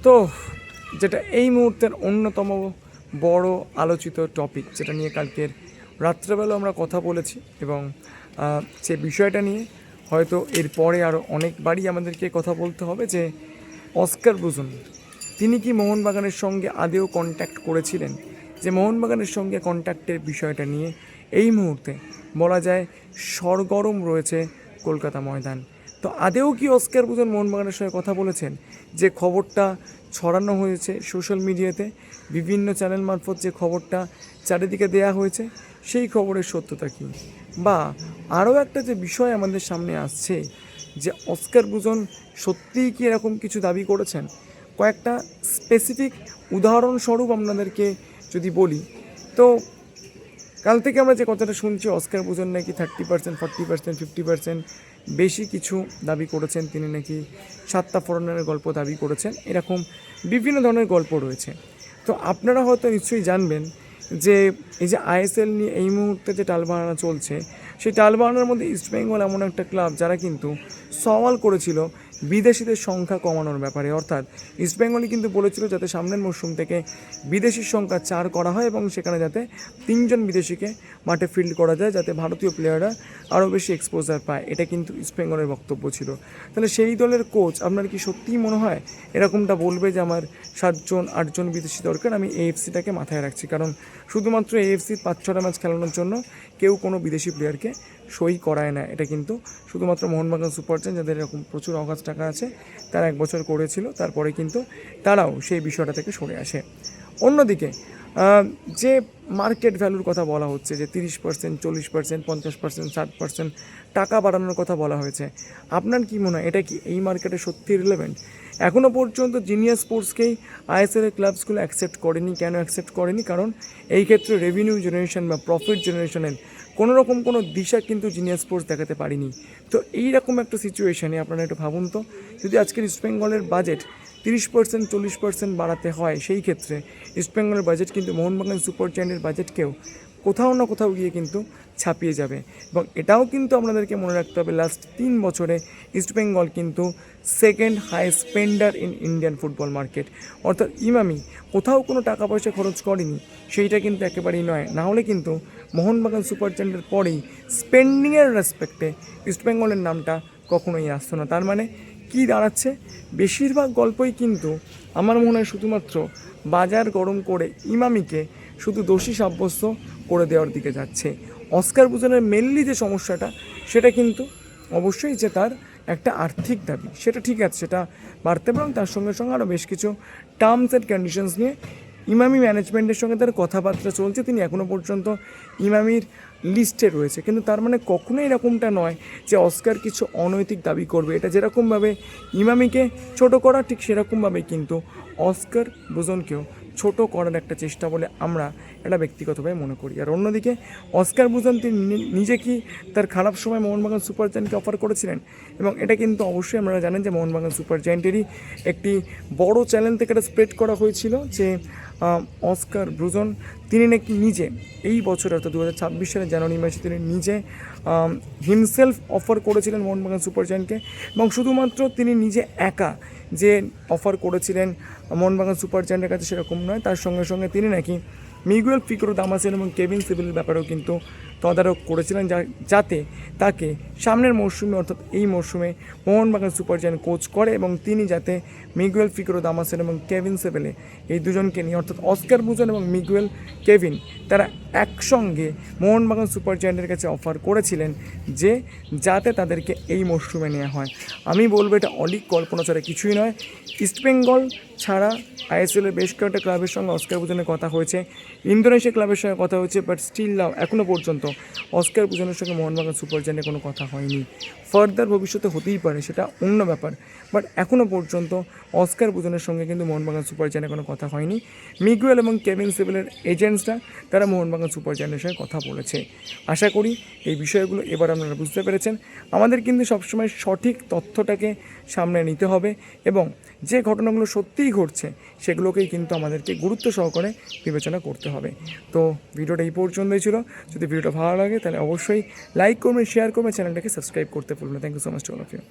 তো যেটা এই মুহূর্তের অন্যতম বড় আলোচিত টপিক, যেটা নিয়ে কালকের রাত্রেবেলা আমরা কথা বলেছি, এবং সে বিষয়টা নিয়ে হয়তো এরপরে আরও অনেকবারই আমাদেরকে কথা বলতে হবে, যে অস্কার ব্রুজেন তিনি কি মোহনবাগানের সঙ্গে আদেও কন্ট্যাক্ট করেছিলেন, যে মোহনবাগানের সঙ্গে কন্ট্যাক্টের বিষয়টা নিয়ে এই মুহূর্তে বলা যায় সরগরম রয়েছে কলকাতা ময়দান। তো আদেও কি অস্কার ব্রুজেন মোহনবাগানের সঙ্গে কথা বলেছেন? যে খবরটা ছড়ানো হয়েছে সোশ্যাল মিডিয়াতে, বিভিন্ন চ্যানেল মারফত যে খবরটা চারিদিকে দেয়া হয়েছে, সেই খবরের সত্যতা কী? বা আরও একটা যে বিষয় আমাদের সামনে আসছে, যে অস্কার ব্রুজেন সত্যিই কি এরকম কিছু দাবি করেছেন? কয়েকটা স্পেসিফিক উদাহরণস্বরূপ আপনাদেরকে যদি বলি, তো কাল থেকে আমরা যে কথাটা শুনছি, অস্কার ব্রুজেন নাকি 30%, 40%, 50% বেশি কিছু দাবি করেছেন, তিনি নাকি 7টা ফরেনারের গল্প দাবি করেছেন, এরকম বিভিন্ন ধরনের গল্প রয়েছে। তো আপনারা হয়তো নিশ্চয়ই জানবেন যে এই যে আইএসএল নিয়ে এই মুহূর্তে যে টালবাহানা চলছে, সেই টালবাহানার মধ্যে ইস্টবেঙ্গল এমন একটা ক্লাব যারা কিন্তু সওয়াল করেছিল বিদেশিদের সংখ্যা কমানোর ব্যাপারে। অর্থাৎ ইস্টবেঙ্গলই কিন্তু বলেছিল যাতে সামনের মরশুম থেকে বিদেশির সংখ্যা 4 করা হয়, এবং সেখানে যাতে 3 জন বিদেশিকে মাঠে ফিল্ড করা যায়, যাতে ভারতীয় প্লেয়াররা আরও বেশি এক্সপোজার পায়। এটা কিন্তু ইস্টবেঙ্গলের বক্তব্য ছিল। তাহলে সেই দলের কোচ আপনার কি সত্যিই মনে হয় এরকমটা বলবে যে আমার 7জন 8জন বিদেশি দরকার, আমি এএফসিটাকে মাথায় রাখছি? কারণ শুধুমাত্র এএফসির 5-6টা ম্যাচ খেলানোর জন্য কেউ কোনো বিদেশি প্লেয়ারকে সই করায় না। এটা কিন্তু শুধুমাত্র মোহনবাগান সুপার জায়ান্টস, যাদের এরকম প্রচুর অগাধ টাকা আছে, তারা 1 বছর করেছিল, তারপরে কিন্তু তারাও সেই বিষয়টা থেকে সরে আসে। অন্যদিকে যে মার্কেট ভ্যালুর কথা বলা হচ্ছে, যে 30%, 40%, 50%, 60% টাকা বাড়ানোর কথা বলা হয়েছে, আপনার কি মনে হয় এটা কি এই মার্কেটে সত্যি রিলেভেন্ট? এখনও পর্যন্ত জিনিয়াস স্পোর্টসকেই আইএসএলের ক্লাবসগুলো অ্যাকসেপ্ট করেনি। কেন অ্যাকসেপ্ট করেনি? কারণ এই ক্ষেত্রে রেভিনিউ জেনারেশন বা প্রফিট জেনারেশনের কোনো রকম কোনো দিশা কিন্তু জিনিয়াস স্পোর্টস দেখাতে পারিনি। তো এইরকম একটা সিচুয়েশানে আপনারা একটু ভাবুন তো, যদি আজকের ইস্টবেঙ্গলের বাজেট 30%, 40% বাড়াতে হয়, সেই ক্ষেত্রে ইস্টবেঙ্গলের বাজেট কিন্তু মোহনবাগান সুপার জায়ান্টের বাজেটকেও কোথাও না কোথাও গিয়ে কিন্তু ছাপিয়ে যাবে। এবং এটাও কিন্তু আপনাদেরকে মনে রাখতে হবে, লাস্ট 3 বছরে ইস্টবেঙ্গল কিন্তু second high spender in Indian football market. অর্থাৎ ইমামি কোথাও কোনো টাকা পয়সা খরচ করেনি, সেইটা কিন্তু একেবারেই নয়। না হলে কিন্তু মোহনবাগান সুপার জায়ান্টের পরেই স্পেন্ডিংয়ের রেসপেক্টে ইস্টবেঙ্গলের নামটা কখনোই আসতো না। তার মানে কি দাঁড়াচ্ছে? বেশিরভাগ গল্পই কিন্তু আমার মনে হয় শুধুমাত্র বাজার গরম করে ইমামিকে শুধু দোষী সাব্যস্ত করে দেওয়ার দিকে যাচ্ছে। অস্কার ব্রুজেনের মেনলি যে সমস্যাটা, সেটা কিন্তু অবশ্যই যে তার একটা আর্থিক দাবি, সেটা ঠিক আছে, সেটা বাড়তে পারে। তার সঙ্গে সঙ্গে আরও বেশ কিছু টার্মস অ্যান্ড কন্ডিশনস নিয়ে ইমামি ম্যানেজমেন্টের সঙ্গে তার কথাবার্তা চলছে। তিনি এখনও পর্যন্ত ইমামির লিস্টে রয়েছে, কিন্তু তার মানে কখনোই এরকমটা নয় যে অস্কার কিছু অনৈতিক দাবি করবে। এটা যেরকমভাবে ইমামিকে ছোট করা, ঠিক সেরকমভাবে কিন্তু অস্কার ব্রুজেনকেও ছোট করার একটা চেষ্টা বলে আমরা এটা ব্যক্তিগতভাবে মনে করি। আর অন্যদিকে অস্কার ব্রুজেন তিনি নিজে কি তার খারাপ সময় মোহনবাগান সুপার জায়ান্টকে অফার করেছিলেন? এবং এটা কিন্তু অবশ্যই আপনারা জানেন যে মোহনবাগান সুপার জায়ান্টেরই একটি বড় চ্যানেল থেকে এটা স্প্রেড করা হয়েছিল, যে অস্কার ব্রুজেন তিনি নাকি নিজে এই বছর, অর্থাৎ 2026 সালের জানুয়ারি মাসে তিনি নিজে হিমসেলফ অফার করেছিলেন মোহনবাগান সুপার জায়ান্টকে। এবং শুধুমাত্র তিনি নিজে একা যে অফার করেছিলেন মোহনবাগান সুপার জায়ান্টের কাছে সেরকম নয়, তার সঙ্গে সঙ্গে তিনি নাকি মিগুয়েল ফিকোরো দামাসিন এবং কেভিন সিভিলের ব্যাপারেও কিন্তু তদারক করেছিলেন, যাতে তাকে সামনের মরশুমে, অর্থাৎ এই মরশুমে মোহনবাগান সুপার জায়ান্ট কোচ করে, এবং তিনি যাতে মিগুয়েল ফিকোরো দামাসিন এবং কেভিন সিভিলে এই দুজনকে নিয়ে, অর্থাৎ অস্কার ব্রুজেন এবং মিগুয়েল কেভিন, তারা একসঙ্গে মোহনবাগান সুপার জায়ান্টের কাছে অফার করেছিলেন যে যাতে তাদেরকে এই মরশুমে নেওয়া হয়। আমি বলবো এটা অলিক কল্পনা ছাড়া কিছুই নয়। ইস্টবেঙ্গল ছাড়া আইএসএলের বেশ কয়েকটা ক্লাবের সঙ্গে অস্কার ব্রুজেনের কথা হয়েছে, ইন্দোনেশিয়া ক্লাবের সঙ্গে কথা হয়েছে, বাট স্টিল নাও এখনও পর্যন্ত অস্কার ব্রুজেনের সঙ্গে মোহনবাগান সুপার জায়ান্টের কোনো কথা হয়নি। ফার্দার ভবিষ্যতে হতেই পারে, সেটা অন্য ব্যাপার, বাট এখনও পর্যন্ত অস্কার ব্রুজেনের সঙ্গে কিন্তু মোহনবাগান সুপার জায়ান্টের কোনো কথা হয়নি। মিগুয়েল এবং কেভিন সিভিলের এজেন্টসরা তারা মোহনবাগান সুপার জায়ান্টের সঙ্গে কথা বলেছে। আশা করি এই বিষয়গুলো এবার আপনারা বুঝতে পেরেছেন। আমাদের কিন্তু সবসময় সঠিক তথ্যটাকে সামনে নিতে হবে, এবং যে ঘটনাগুলো সত্যিই ঘটছে সেগুলোকেই কিন্তু আমাদেরকে গুরুত্ব সহকারে বিবেচনা করতে হবে। তো ভিডিওটা এই পর্যন্তই ছিল। যদি ভিডিওটা ভালো লাগে তাহলে অবশ্যই লাইক করবেন, শেয়ার করবেন, চ্যানেলটাকে সাবস্ক্রাইব করতে ভুলবেন না। Thank you so much to all of you.